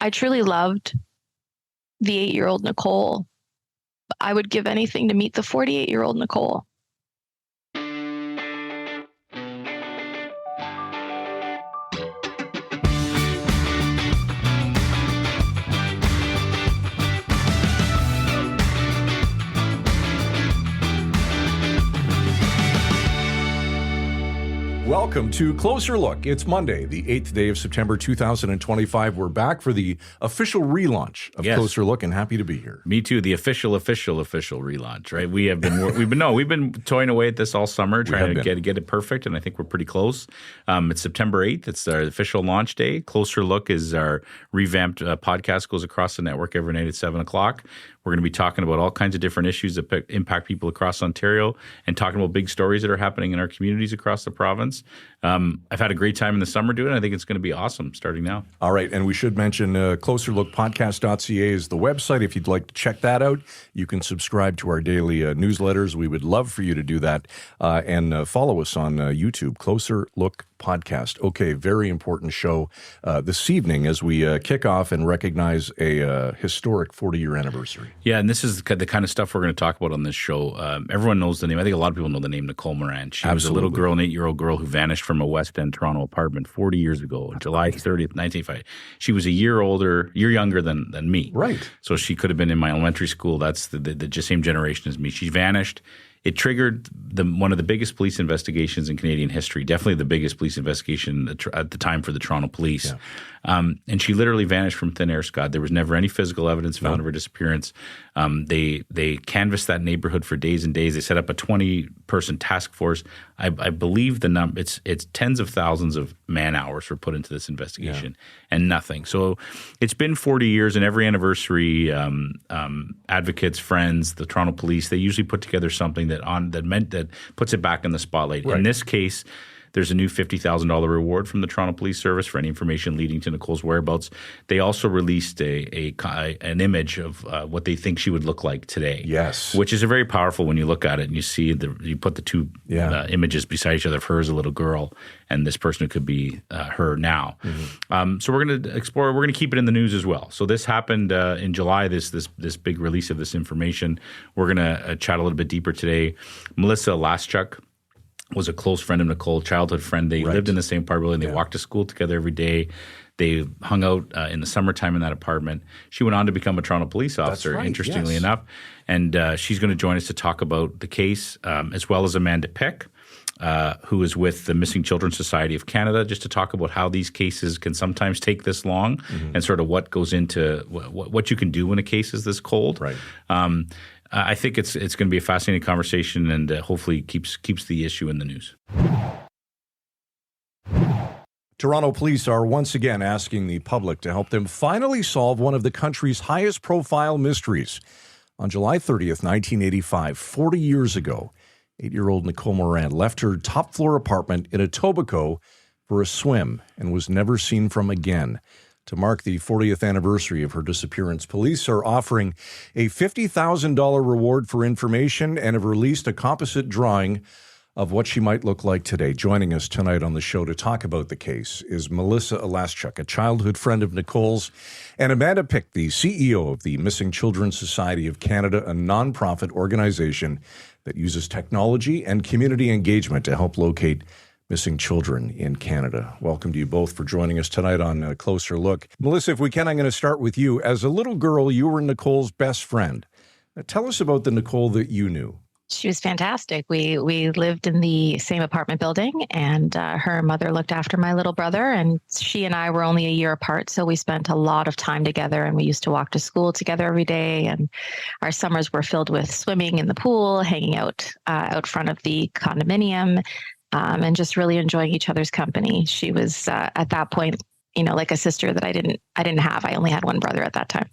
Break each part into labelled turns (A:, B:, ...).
A: I truly loved the 8-year-old Nicole. I would give anything to meet the 48-year-old Nicole.
B: Welcome to Closer Look. It's Monday, the 8th day of September 2025. We're back for the official relaunch of Closer Look, and happy to be here.
C: Me too. The official relaunch, right? We've been toying away at this all summer, trying to get it perfect, and I think we're pretty close. It's September 8th. It's our official launch day. Closer Look is our revamped podcast, goes across the network every night at 7 o'clock. We're going to be talking about all kinds of different issues that impact people across Ontario and talking about big stories that are happening in our communities across the province. I've had a great time in the summer doing it. I think it's going to be awesome starting now.
B: All right. And we should mention closerlookpodcast.ca is the website. If you'd like to check that out, you can subscribe to our daily newsletters. We would love for you to do that. And follow us on YouTube, Closer Look Podcast. Okay, very important show this evening as we kick off and recognize a historic 40-year anniversary.
C: Yeah, and this is the kind of stuff we're going to talk about on this show. Everyone knows the name. I think a lot of people know the name Nicole Morin. She was a little girl, an 8-year-old girl who vanished from a West End Toronto apartment 40 years ago, July 30th, 1985. She was a year younger than me.
B: Right.
C: So she could have been in my elementary school. That's the same generation as me. She vanished. It triggered one of the biggest police investigations in Canadian history, definitely the biggest police investigation at the time for the Toronto Police. Yeah. And she literally vanished from thin air, Scott. There was never any physical evidence found of her disappearance. They canvassed that neighborhood for days and days. They set up a 20-person task force. I believe the number it's tens of thousands of man hours were put into this investigation and nothing. So it's been 40 years, and every anniversary, advocates, friends, the Toronto Police, they usually put together something that puts it back in the spotlight. Right. In this case, there's a new $50,000 reward from the Toronto Police Service for any information leading to Nicole's whereabouts. They also released an image of what they think she would look like today.
B: Yes,
C: which is very powerful when you look at it and you see you put the two images beside each other of her as a little girl and this person who could be her now. Mm-hmm. So we're going to explore. We're going to keep it in the news as well. So this happened in July. This big release of this information. We're going to chat a little bit deeper today. Melissa Laschuk was a close friend of Nicole, childhood friend. They lived in the same apartment building. They walked to school together every day. They hung out in the summertime in that apartment. She went on to become a Toronto police officer, interestingly enough. And she's going to join us to talk about the case, as well as Amanda Pick, who is with the Missing Children Society of Canada, just to talk about how these cases can sometimes take this long and sort of what goes into what you can do when a case is this cold.
B: Right.
C: I think it's going to be a fascinating conversation and hopefully keeps the issue in the news.
B: Toronto police are once again asking the public to help them finally solve one of the country's highest profile mysteries. On July 30th, 1985, 40 years ago, 8-year-old Nicole Morin left her top floor apartment in Etobicoke for a swim and was never seen from again. To mark the 40th anniversary of her disappearance, police are offering a $50,000 reward for information and have released a composite drawing of what she might look like today. Joining us tonight on the show to talk about the case is Melissa Laschuk, a childhood friend of Nicole's, and Amanda Pick, the CEO of the Missing Children Society of Canada, a nonprofit organization that uses technology and community engagement to help locate missing children in Canada. Welcome to you both for joining us tonight on A Closer Look. Melissa, if we can, I'm going to start with you. As a little girl, you were Nicole's best friend. Now, tell us about the Nicole that you knew.
A: She was fantastic. We lived in the same apartment building, and her mother looked after my little brother, and she and I were only a year apart, so we spent a lot of time together, and we used to walk to school together every day, and our summers were filled with swimming in the pool, hanging out front of the condominium, and just really enjoying each other's company. She was at that point, like a sister that I didn't have. I only had one brother at that time.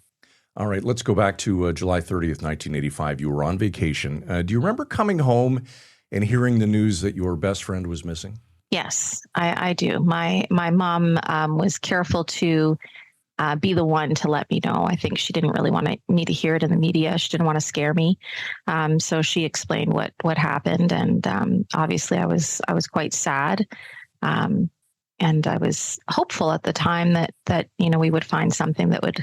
B: All right, let's go back to July 30th, 1985. You were on vacation. Do you remember coming home and hearing the news that your best friend was missing?
A: Yes, I do. My mom was careful to be the one to let me know. I think she didn't really want me to hear it in the media. She didn't want to scare me. So she explained what happened. And obviously I was quite sad. I was hopeful at the time that we would find something that would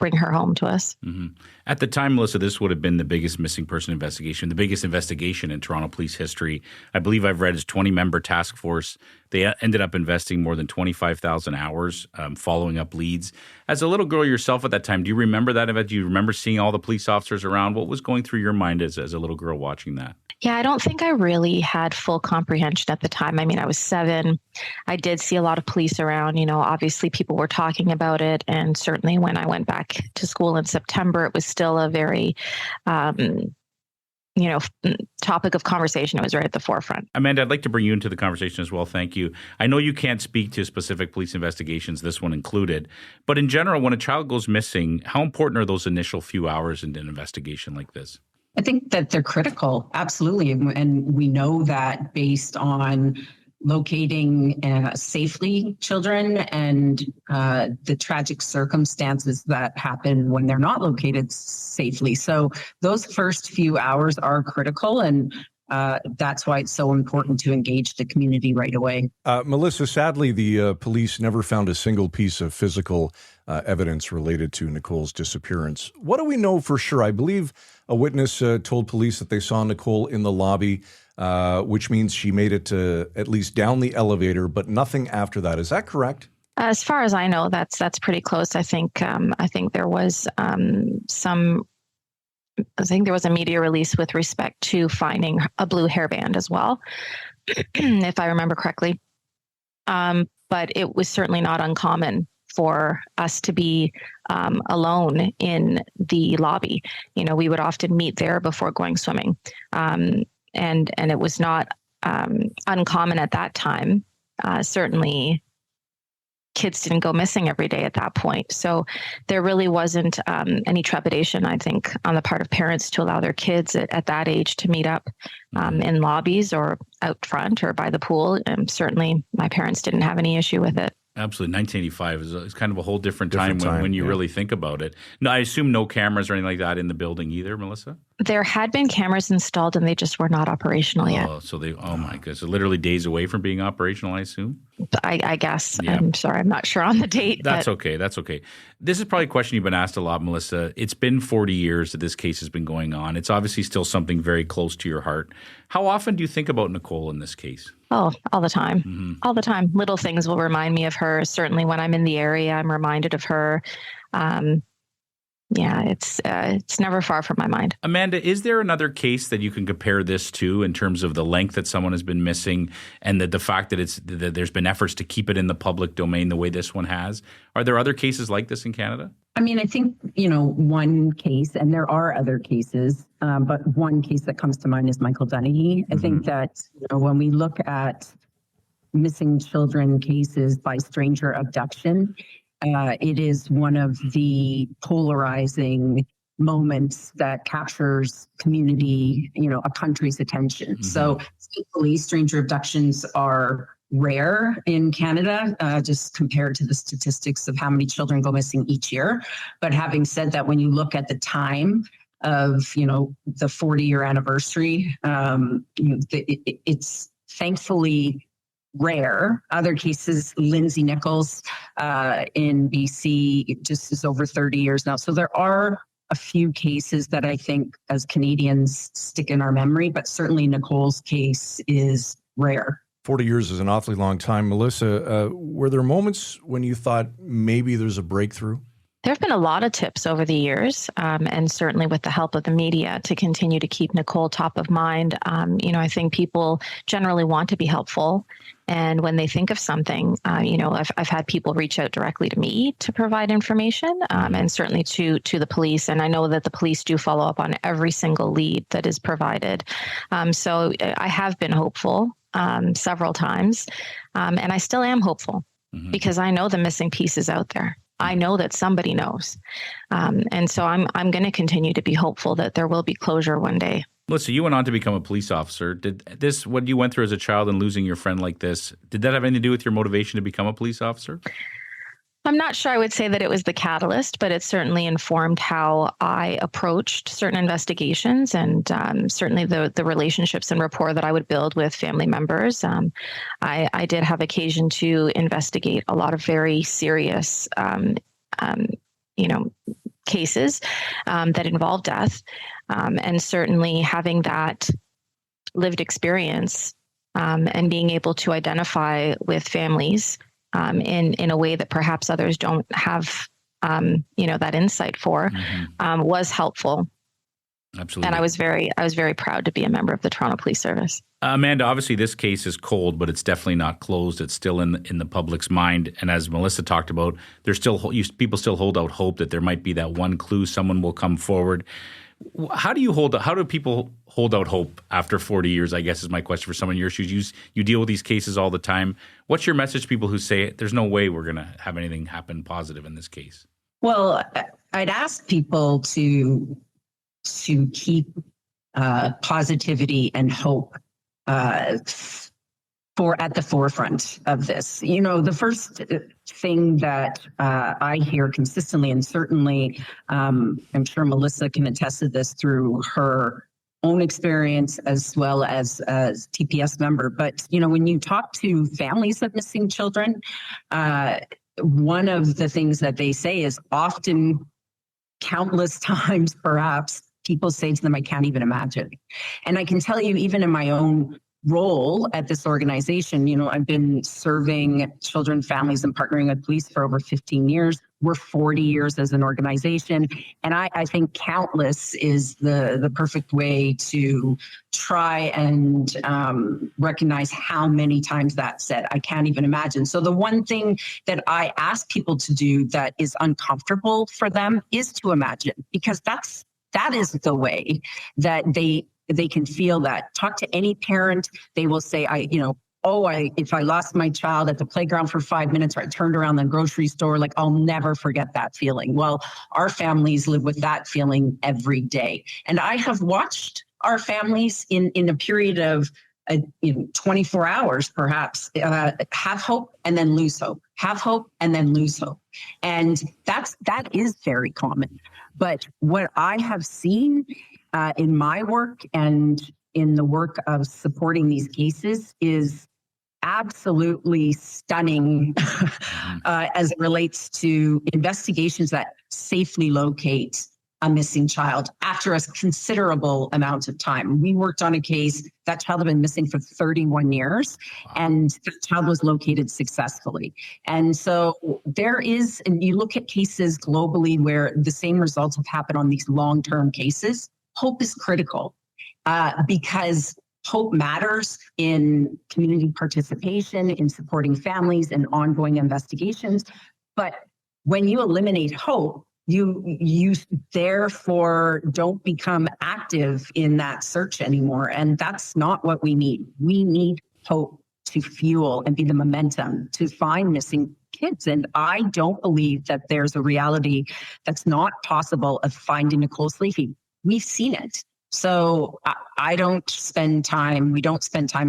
A: bring her home to us.
C: Mm-hmm. At the time, Melissa, this would have been the biggest missing person investigation, the biggest investigation in Toronto police history. I believe I've read it's 20-member task force. They ended up investing more than 25,000 hours following up leads. As a little girl yourself at that time, do you remember that event? Do you remember seeing all the police officers around? What was going through your mind as a little girl watching that?
A: Yeah, I don't think I really had full comprehension at the time. I mean, I was 7. I did see a lot of police around. Obviously people were talking about it. And certainly when I went back to school in September, it was still a very, topic of conversation. It was right at the forefront.
C: Amanda, I'd like to bring you into the conversation as well. Thank you. I know you can't speak to specific police investigations, this one included. But in general, when a child goes missing, how important are those initial few hours in an investigation like this?
D: I think that they're critical, absolutely. And we know that based on locating safely children and the tragic circumstances that happen when they're not located safely. So those first few hours are critical, and that's why it's so important to engage the community right away.
B: Melissa, sadly, the police never found a single piece of physical evidence related to Nicole's disappearance. What do we know for sure? I believe a witness told police that they saw Nicole in the lobby, which means she made it to at least down the elevator, but nothing after that. Is that correct?
A: As far as I know, that's pretty close. I think there was there was a media release with respect to finding a blue hairband as well, if I remember correctly. But it was certainly not uncommon for us to be alone in the lobby. We would often meet there before going swimming. And it was not uncommon at that time. Certainly kids didn't go missing every day at that point. So there really wasn't any trepidation, I think, on the part of parents to allow their kids at that age to meet up in lobbies or out front or by the pool. And certainly my parents didn't have any issue with it.
C: Absolutely. 1985 is kind of a whole different time when you really think about it. No, I assume no cameras or anything like that in the building either, Melissa?
A: There had been cameras installed and they just were not operational yet.
C: Oh my goodness. So literally days away from being operational, I assume?
A: I guess.
C: Yeah.
A: I'm sorry. I'm not sure on the date.
C: That's okay. This is probably a question you've been asked a lot, Melissa. It's been 40 years that this case has been going on. It's obviously still something very close to your heart. How often do you think about Nicole in this case?
A: Oh, all the time.
C: Mm-hmm.
A: All the time. Little things will remind me of her. Certainly when I'm in the area, I'm reminded of her. It's never far from my mind.
C: Amanda, is there another case that you can compare this to in terms of the length that someone has been missing and the fact that there's been efforts to keep it in the public domain the way this one has? Are there other cases like this in Canada?
D: I mean, I think, one case, and there are other cases, but one case that comes to mind is Michael Dennehy. I think that when we look at missing children cases by stranger abduction, it is one of the polarizing moments that captures community, a country's attention. So thankfully, stranger abductions are rare in Canada, just compared to the statistics of how many children go missing each year. But having said that, when you look at the time of, the 40-year anniversary, it's thankfully rare. Other cases, Lindsay Nichols in BC, just is over 30 years now. So there are a few cases that I think as Canadians stick in our memory, but certainly Nicole's case is rare.
B: 40 years is an awfully long time. Melissa, were there moments when you thought maybe there's a breakthrough?
A: There have been a lot of tips over the years, and certainly with the help of the media to continue to keep Nicole top of mind. I think people generally want to be helpful. And when they think of something, I've had people reach out directly to me to provide information, and certainly to the police. And I know that the police do follow up on every single lead that is provided. So I have been hopeful several times, and I still am hopeful because I know the missing piece is out there. I know that somebody knows. And so I'm going to continue to be hopeful that there will be closure one day.
C: Melissa, you went on to become a police officer. Did this, what you went through as a child and losing your friend like this, did that have anything to do with your motivation to become a police officer?
A: I'm not sure I would say that it was the catalyst, but it certainly informed how I approached certain investigations, and certainly the relationships and rapport that I would build with family members. I did have occasion to investigate a lot of very serious, cases that involve death, and certainly having that lived experience and being able to identify with families in a way that perhaps others don't have, that insight for, was helpful.
C: Absolutely.
A: And I was very proud to be a member of the Toronto Police Service.
C: Amanda, obviously this case is cold, but it's definitely not closed. It's still in the public's mind. And as Melissa talked about, people still hold out hope that there might be that one clue, someone will come forward. How do people hold out hope after 40 years, I guess is my question for someone in your shoes. You deal with these cases all the time. What's your message to people who say there's no way we're going to have anything happen positive in this case?
D: Well, I'd ask people to keep positivity and hope at the forefront of this. The first thing that I hear consistently, and certainly I'm sure Melissa can attest to this through her own experience as well as TPS member, but when you talk to families of missing children, one of the things that they say is often, countless times perhaps, people say to them, I can't even imagine. And I can tell you, even in my own role at this organization, I've been serving children, families, and partnering with police for over 15 years. We're 40 years as an organization. And I think countless is the perfect way to try and recognize how many times that's said. I can't even imagine. So the one thing that I ask people to do that is uncomfortable for them is to imagine, because that is the way that they can feel that. Talk to any parent, they will say, if I lost my child at the playground for 5 minutes, or I turned around the grocery store, I'll never forget that feeling. Well, our families live with that feeling every day. And I have watched our families in a period of 24 hours, perhaps, have hope and then lose hope, have hope and then lose hope. And that is very common. But what I have seen in my work and in the work of supporting these cases is absolutely stunning as it relates to investigations that safely locate a missing child after a considerable amount of time. We worked on a case, that child had been missing for 31 years, and the child was located successfully. And so and you look at cases globally where the same results have happened on these long-term cases. Hope is critical because hope matters in community participation, in supporting families and ongoing investigations. But when you eliminate hope, you therefore don't become active in that search anymore. And that's not what we need. We need hope to fuel and be the momentum to find missing kids. And I don't believe that there's a reality that's not possible of finding Nicole Sleafy. We've seen it. So we don't spend time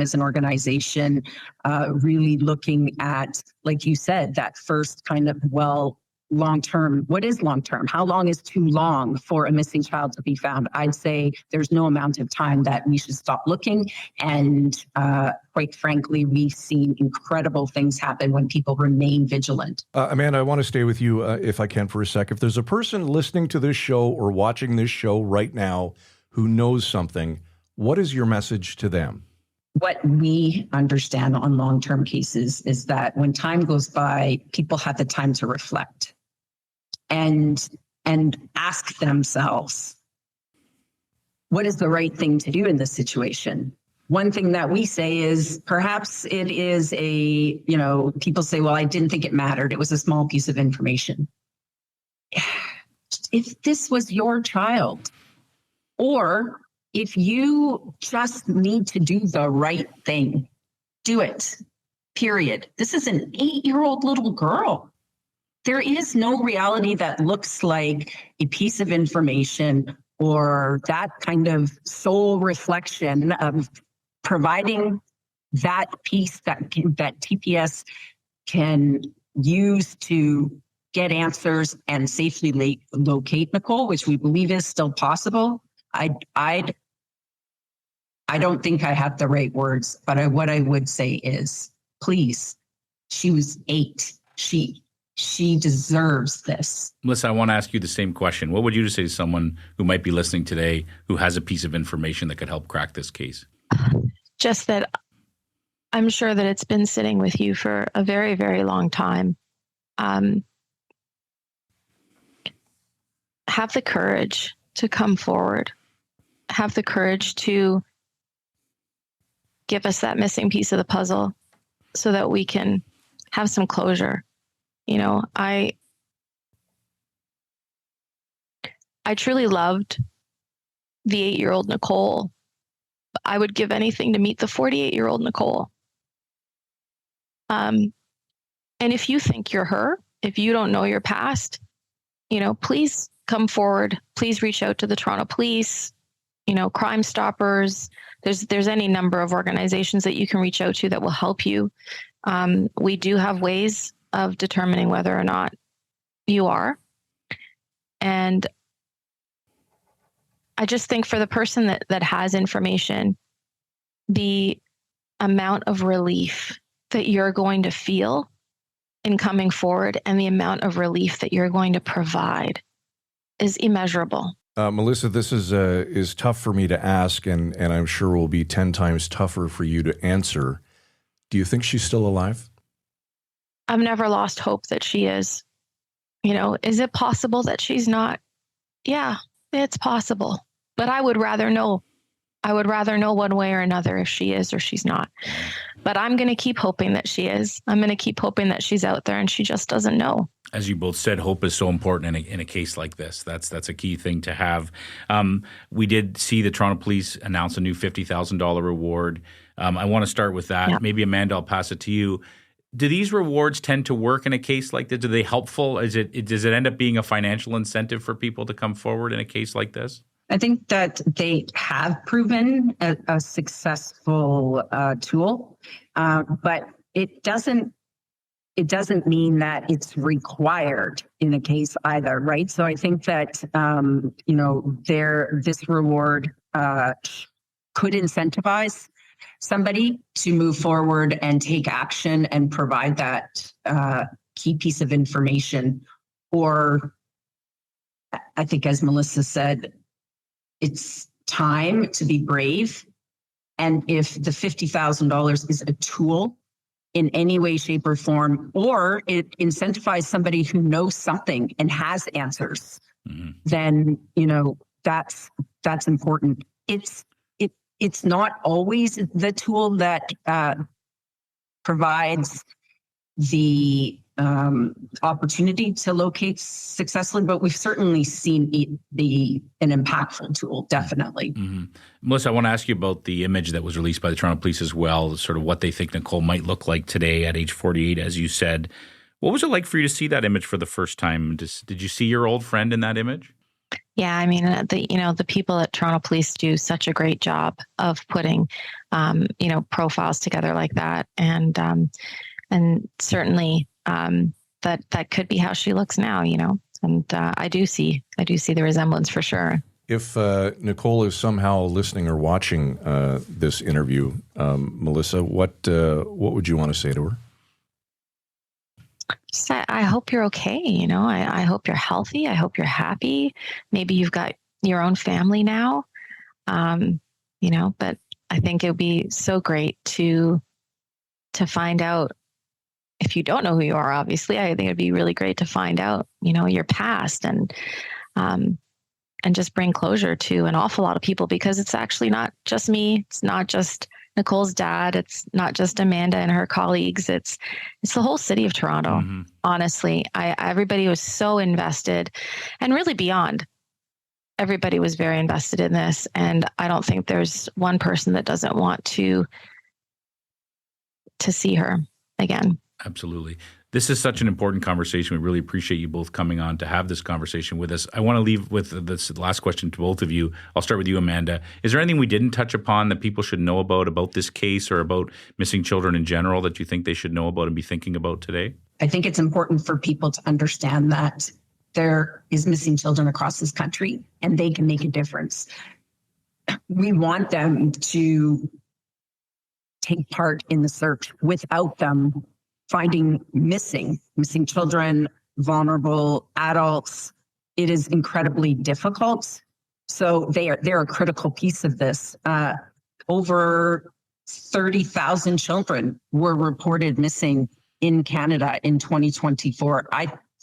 D: as an organization really looking at, like you said, that first kind of, long-term, what is long-term? How long is too long for a missing child to be found? I'd say there's no amount of time that we should stop looking. And quite frankly, we've seen incredible things happen when people remain vigilant.
B: Amanda, I want to stay with you if I can for a sec. If there's a person listening to this show or watching this show right now who knows something, what is your message to them?
D: What we understand on long-term cases is that when time goes by, people have the time to reflect and ask themselves, what is the right thing to do in this situation? One thing that we say is perhaps it is people say, well, I didn't think it mattered. It was a small piece of information. If this was your child, or if you just need to do the right thing, do it, period. This is an 8-year-old little girl. There is no reality that looks like a piece of information or that kind of soul reflection of providing that piece that TPS can use to get answers and safely locate Nicole, which we believe is still possible, I don't think I have the right words, but what I would say is, please, she was 8. She deserves this.
C: Melissa, I want to ask you the same question. What would you say to someone who might be listening today who has a piece of information that could help crack this case?
A: Just that I'm sure that it's been sitting with you for a very, very long time. Have the courage to come forward. Have the courage to give us that missing piece of the puzzle so that we can have some closure. You know, I truly loved the 8-year-old Nicole. I would give anything to meet the 48-year-old Nicole. And if you think you're her, if you don't know your past, you know, please come forward. Please reach out to the Toronto Police, you know, Crime Stoppers. There's any number of organizations that you can reach out to that will help you. We do have ways of determining whether or not you are. And I just think for the person that has information, the amount of relief that you're going to feel in coming forward and the amount of relief that you're going to provide is immeasurable.
B: Melissa, this is tough for me to ask, and I'm sure will be 10 times tougher for you to answer. Do you think she's still alive?
A: I've never lost hope that she is. You know, is it possible that she's not? Yeah, it's possible. But I would rather know. I would rather know one way or another if she is or she's not. But I'm going to keep hoping that she is. I'm going to keep hoping that she's out there and she just doesn't know. As
C: you both said, hope is so important in a case like this. That's a key thing to have. We did see the Toronto Police announce a new $50,000 reward. I want to start with that. Yeah. Maybe Amanda, I'll pass it to you. Do these rewards tend to work in a case like this? Are they helpful? Does it end up being a financial incentive for people to come forward in a case like this?
D: I think that they have proven a successful tool, but it doesn't mean that it's required in a case either, right? So I think that this reward could incentivize somebody to move forward and take action and provide that key piece of information. Or I think, as Melissa said, it's time to be brave. And if the $50,000 is a tool in any way, shape, or form, or it incentivizes somebody who knows something and has answers, then, that's important. It's not always the tool that provides the opportunity to locate successfully, but we've certainly seen it an impactful tool, definitely.
C: Melissa, I want to ask you about the image that was released by the Toronto Police as well, sort of what they think Nicole might look like today at age 48, as you said. What was it like for you to see that image for the first time? Did you see your old friend in that image?
A: Yeah, I mean, the people at Toronto Police do such a great job of putting, profiles together like that, and certainly that could be how she looks now, and I do see the resemblance for sure.
B: If Nicole is somehow listening or watching this interview, Melissa, what would you want to say to her?
A: Just, I hope you're okay. I hope you're healthy. I hope you're happy. Maybe you've got your own family now. But I think it would be so great to find out. If you don't know who you are, obviously, I think it'd be really great to find out, your past and just bring closure to an awful lot of people, because it's actually not just me. It's not just Nicole's dad. It's not just Amanda and her colleagues. It's the whole city of Toronto. Honestly, everybody was so invested, and really beyond. Everybody was very invested in this, and I don't think there's one person that doesn't want to see her again.
C: Absolutely. This is such an important conversation. We really appreciate you both coming on to have this conversation with us. I want to leave with this last question to both of you. I'll start with you, Amanda. Is there anything we didn't touch upon that people should know about this case or about missing children in general that you think they should know about and be thinking about today?
D: I think it's important for people to understand that there is missing children across this country and they can make a difference. We want them to take part in the search. Without them finding missing children, vulnerable adults, it is incredibly difficult. So they're a critical piece of this. Over 30,000 children were reported missing in Canada in 2024.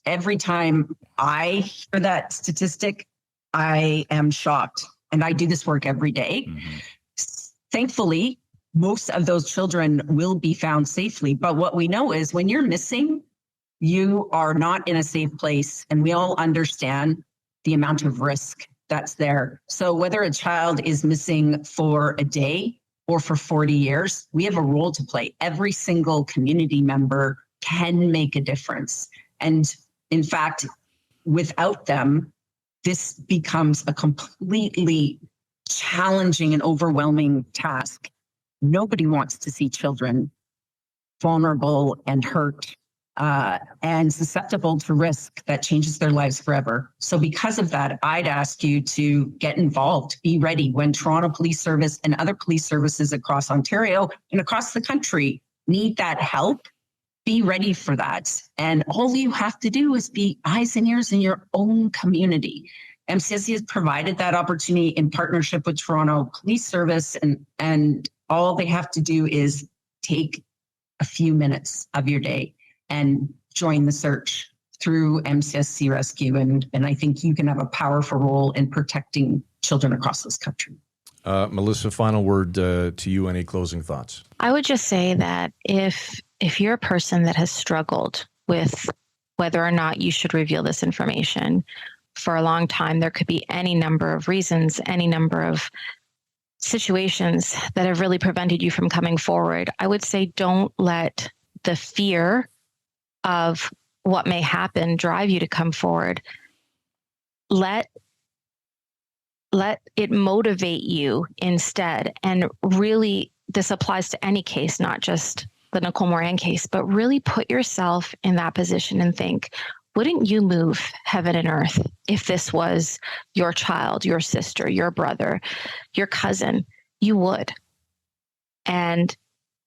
D: Every time I hear that statistic, I am shocked. And I do this work every day. Mm-hmm. Thankfully, most of those children will be found safely. But what we know is when you're missing, you are not in a safe place. And we all understand the amount of risk that's there. So whether a child is missing for a day or for 40 years, we have a role to play. Every single community member can make a difference. And in fact, without them, this becomes a completely challenging and overwhelming task. Nobody wants to see children vulnerable and hurt and susceptible to risk that changes their lives forever. So because of that, I'd ask you to get involved, be ready when Toronto Police Service and other police services across Ontario and across the country need that help. Be ready for that. And all you have to do is be eyes and ears in your own community. MCSC has provided that opportunity in partnership with Toronto Police Service, and all they have to do is take a few minutes of your day and join the search through MCSC Rescue. And I think you can have a powerful role in protecting children across this country.
B: Melissa, final word to you. Any closing thoughts?
A: I would just say that if you're a person that has struggled with whether or not you should reveal this information for a long time, there could be any number of reasons, any number of situations that have really prevented you from coming forward. I would say don't let the fear of what may happen drive you to come forward. Let it motivate you instead. And really, this applies to any case, not just the Nicole Morin case, but really put yourself in that position and think, wouldn't you move heaven and earth if this was your child, your sister, your brother, your cousin? You would. And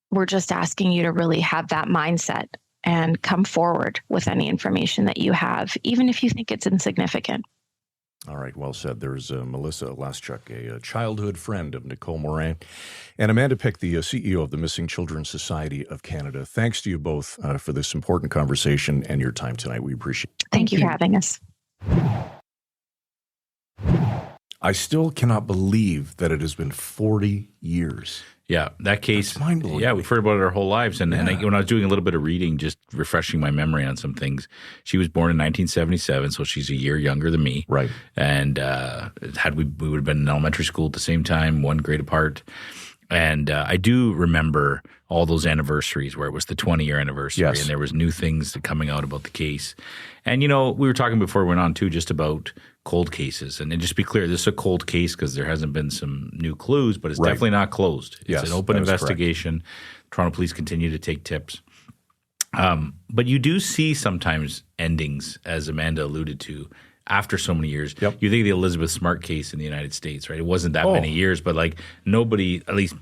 A: we're just asking you to really have that mindset and come forward with any information that you have, even if you think it's insignificant.
B: All right, well said. There's Melissa Laschuk, a childhood friend of Nicole Morin, and Amanda Pick, the CEO of the Missing Children Society of Canada. Thanks to you both for this important conversation and your time tonight. We appreciate it.
A: Thank you for having us.
B: I still cannot believe that it has been 40 years.
C: Yeah, that case.
B: That's mind-blowing.
C: Yeah, we've heard about it our whole lives. And when I was doing a little bit of reading, just refreshing my memory on some things, she was born in 1977, so she's a year younger than me.
B: Right.
C: And we would have been in elementary school at the same time, one grade apart. And I do remember all those anniversaries where it was the 20-year anniversary,
B: yes,
C: and there was new things coming out about the case. And, we were talking before we went on, too, just about cold cases. And just be clear, this is a cold case because there hasn't been some new clues, but it's definitely not closed. It's an open investigation. Toronto police continue to take tips. But you do see sometimes endings, as Amanda alluded to, after so many years.
B: Yep.
C: You think of the Elizabeth Smart case in the United States, right? It wasn't that many years, but nobody, at least,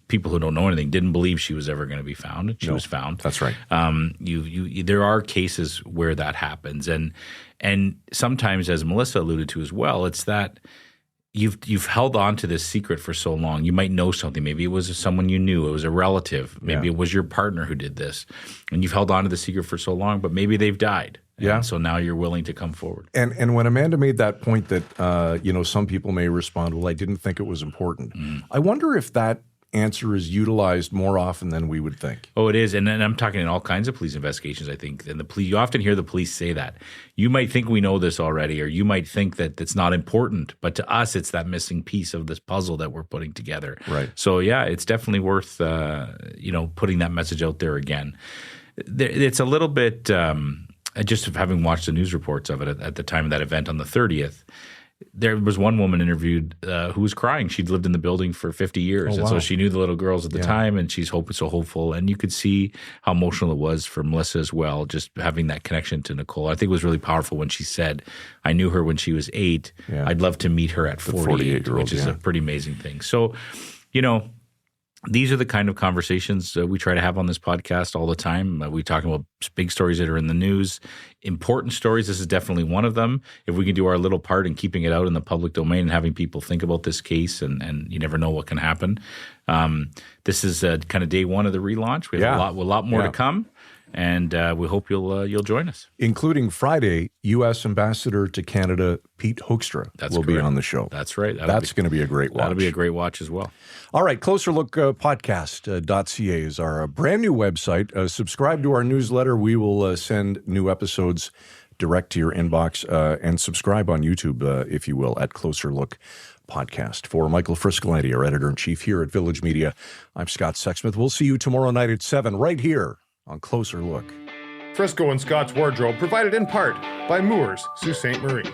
C: people who don't know anything, didn't believe she was ever going to be found. She was found.
B: That's right.
C: There are cases where that happens. And sometimes, as Melissa alluded to as well, it's that you've held on to this secret for so long. You might know something. Maybe it was someone you knew. It was a relative. Maybe it was your partner who did this. And you've held on to the secret for so long, but maybe they've died.
B: Yeah.
C: And so now you're willing to come forward.
B: And when Amanda made that point that, some people may respond, well, I didn't think it was important. I wonder if that answer is utilized more often than we would think.
C: Oh, it is. And I'm talking in all kinds of police investigations, I think. And you often hear the police say that. You might think we know this already, or you might think that it's not important. But to us, it's that missing piece of this puzzle that we're putting together.
B: Right.
C: So, yeah, it's definitely worth, putting that message out there again. It's a little bit just having watched the news reports of it at the time of that event on the 30th, there was one woman interviewed who was crying. She'd lived in the building for 50 years.
B: Oh,
C: and
B: wow.
C: so she knew the little girls at the time, and she's so hopeful. And you could see how emotional it was for Melissa as well, just having that connection to Nicole. I think it was really powerful when she said, I knew her when she was 8.
B: Yeah.
C: I'd love to meet her at 48,
B: 48-year-old,
C: which is a pretty amazing thing. So, these are the kind of conversations we try to have on this podcast all the time. We talk about big stories that are in the news, important stories. This is definitely one of them. If we can do our little part in keeping it out in the public domain and having people think about this case, and you never know what can happen. This is kind of day one of the relaunch. We have a lot more to come. And we hope you'll join us.
B: Including Friday, U.S. Ambassador to Canada Pete Hoekstra will be on the show.
C: That's right.
B: That's going to be a great watch.
C: That'll be a great watch as well.
B: All right, Closer Look podcast.ca is our brand new website. Subscribe to our newsletter. We will send new episodes direct to your inbox, and subscribe on YouTube, if you will, at Closer Look Podcast. For Michael Friscolanti, our editor-in-chief here at Village Media, I'm Scott Sexsmith. We'll see you tomorrow night at 7 right here on Closer Look.
E: Frisco and Scott's Wardrobe provided in part by Moores, Sault Ste. Marie.